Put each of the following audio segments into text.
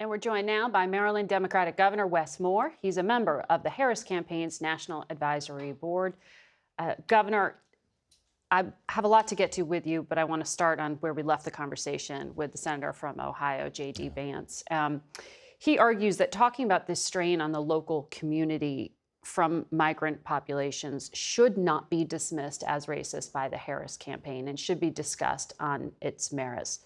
And we're joined now by Maryland Democratic Governor Wes Moore. He's a member of the Harris campaign's National Advisory Board. Governor, I have a lot to get to with you, but I want to start on where we left the conversation with the senator from Ohio, JD Vance. He argues that talking about this strain on the local community from migrant populations should not be dismissed as racist by the Harris campaign and should be discussed on its merits.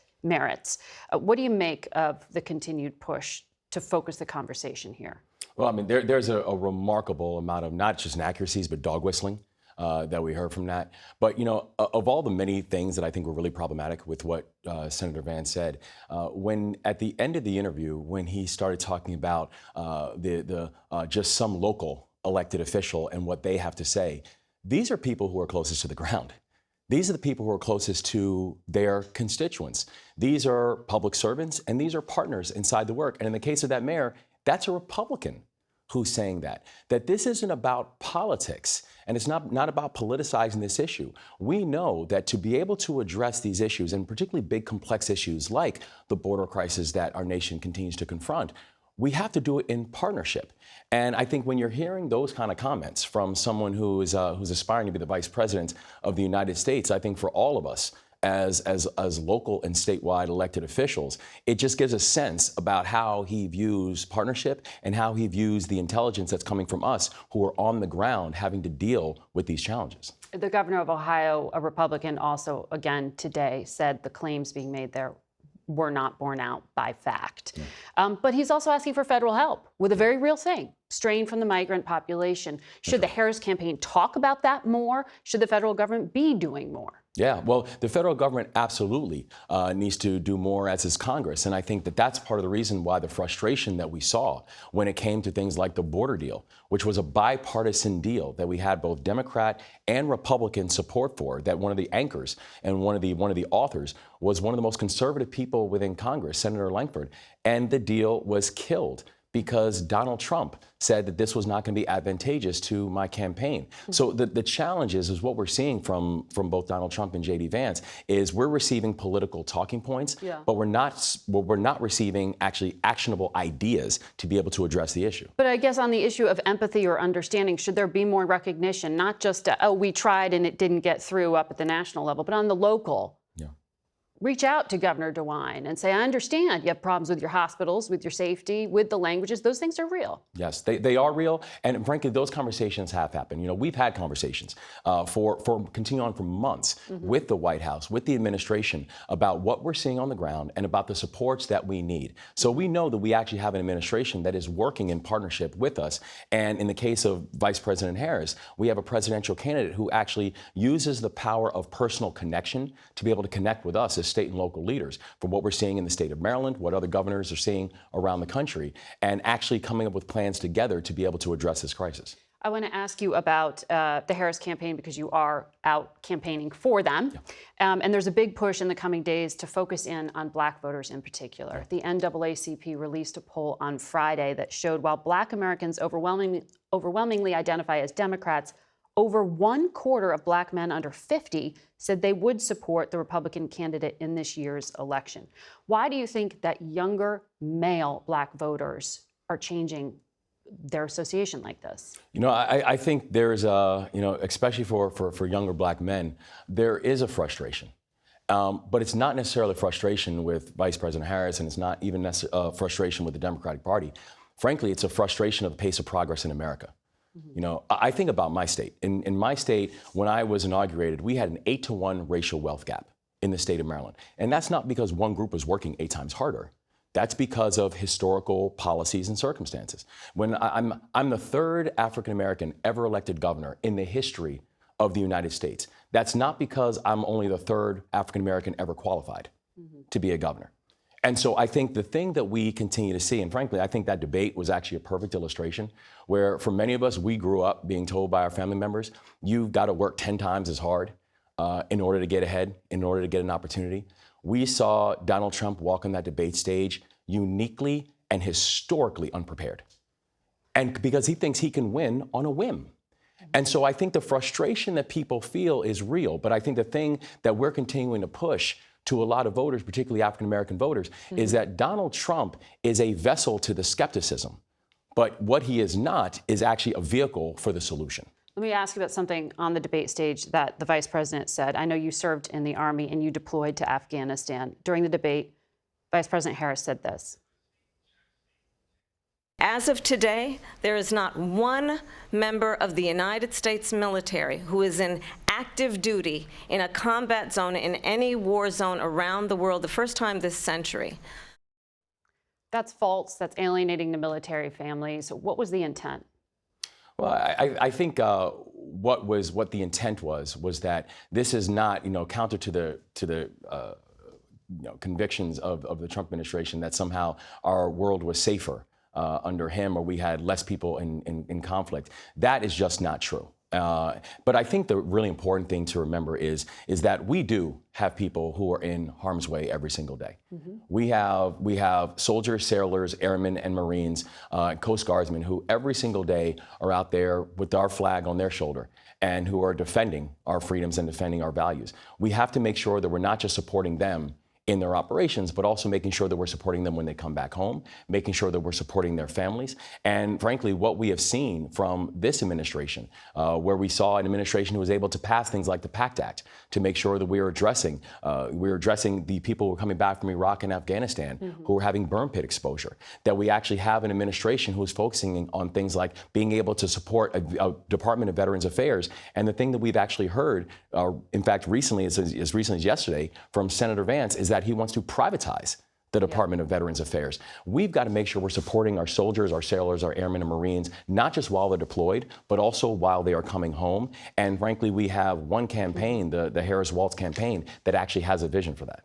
What do you make of the continued push to focus the conversation here? Well, I mean, there's a remarkable amount of not just inaccuracies, but dog whistling that we heard from that. But, you know, of all the many things that I think were really problematic with what Senator Vance said, when at the end of the interview, when he started talking about just some local elected official and what they have to say, these are people who are closest to the ground. These are the people who are closest to their constituents. These are public servants, and these are partners inside the work. And in the case of that mayor, that's a Republican who's saying that this isn't about politics, and it's not about politicizing this issue. We know that to be able to address these issues, and particularly big, complex issues like the border crisis that our nation continues to confront, we have to do it in partnership. And I think when you're hearing those kind of comments from someone who's aspiring to be the vice president of the United States, I think for all of us as local and statewide elected officials, it just gives a sense about how he views partnership and how he views the intelligence that's coming from us who are on the ground having to deal with these challenges. The governor of Ohio, a Republican, also again today said the claims being made there were not borne out by fact. But he's also asking for federal help with a very real thing, strain from the migrant population. Should the Harris campaign talk about that more? Should the federal government be doing more? Yeah, well, the federal government absolutely needs to do more, as is Congress. And I think that that's part of the reason why the frustration that we saw when it came to things like the border deal, which was a bipartisan deal that we had both Democrat and Republican support for, that one of the anchors and one of the authors was one of the most conservative people within Congress, Senator Lankford. And the deal was killed because Donald Trump said that this was not going to be advantageous to my campaign. So the challenge is what we're seeing from both Donald Trump and JD Vance is we're receiving political talking points, but we're not receiving actually actionable ideas to be able to address the issue. But I guess on the issue of empathy or understanding, should there be more recognition, not just, oh, we tried and it didn't get through up at the national level, but on the local? Reach out to Governor DeWine and say, I understand you have problems with your hospitals, with your safety, with the languages. Those things are real. Yes, they are real. And frankly, those conversations have happened. You know, we've had conversations for continuing on for months with the White House, with the administration about what we're seeing on the ground and about the supports that we need. So we know that we actually have an administration that is working in partnership with us. And in the case of Vice President Harris, we have a presidential candidate who actually uses the power of personal connection to be able to connect with us as state and local leaders from what we're seeing in the state of Maryland, what other governors are seeing around the country, and actually coming up with plans together to be able to address this crisis. I want to ask you about the Harris campaign because you are out campaigning for them. And there's a big push in the coming days to focus in on Black voters in particular. The NAACP released a poll on Friday that showed while Black Americans overwhelmingly identify as Democrats, over 1/4 of Black men under 50 said they would support the Republican candidate in this year's election. Why do you think that younger male Black voters are changing their association like this? You know, I think there's especially for younger Black men, there is a frustration. But it's not necessarily frustration with Vice President Harris, and it's not even frustration with the Democratic Party. Frankly, it's a frustration of the pace of progress in America. You know, I think about my state. In my state, when I was inaugurated, we had an 8-to-1 racial wealth gap in the state of Maryland. And that's not because one group was working 8 times harder. That's because of historical policies and circumstances. When I'm the third African-American ever elected governor in the history of the United States. That's not because I'm only the third African-American ever qualified to be a governor. And so I think the thing that we continue to see, and frankly, I think that debate was actually a perfect illustration, where for many of us, we grew up being told by our family members, you've got to work 10 times as hard in order to get ahead, in order to get an opportunity. We saw Donald Trump walk on that debate stage uniquely and historically unprepared. And because he thinks he can win on a whim. And so I think the frustration that people feel is real, but I think the thing that we're continuing to push to a lot of voters, particularly African-American voters, is that Donald Trump is a vessel to the skepticism. But what he is not is actually a vehicle for the solution. Let me ask you about something on the debate stage that the vice president said. I know you served in the Army and you deployed to Afghanistan. During the debate, Vice President Harris said this. As of today, there is not one member of the United States military who is in active duty in a combat zone in any war zone around the world, the first time this century. That's false. That's alienating the military families. What was the intent? Well, I think what the intent was that this is not, counter to the convictions of the Trump administration that somehow our world was safer under him, or we had less people in conflict. That is just not true. But I think the really important thing to remember is that we do have people who are in harm's way every single day. We have soldiers, sailors, airmen, and Marines, Coast Guardsmen who every single day are out there with our flag on their shoulder and who are defending our freedoms and defending our values. We have to make sure that we're not just supporting them in their operations, but also making sure that we're supporting them when they come back home, making sure that we're supporting their families. And frankly, what we have seen from this administration, where we saw an administration who was able to pass things like the PACT Act to make sure that we are addressing the people who are coming back from Iraq and Afghanistan who are having burn pit exposure, that we actually have an administration who is focusing on things like being able to support a Department of Veterans Affairs. And the thing that we've actually heard, in fact, recently, as recently as yesterday, from Senator Vance, is that he wants to privatize the Department of Veterans Affairs. We've got to make sure we're supporting our soldiers, our sailors, our airmen and Marines, not just while they're deployed, but also while they are coming home. And frankly, we have one campaign, the Harris-Walz campaign, that actually has a vision for that.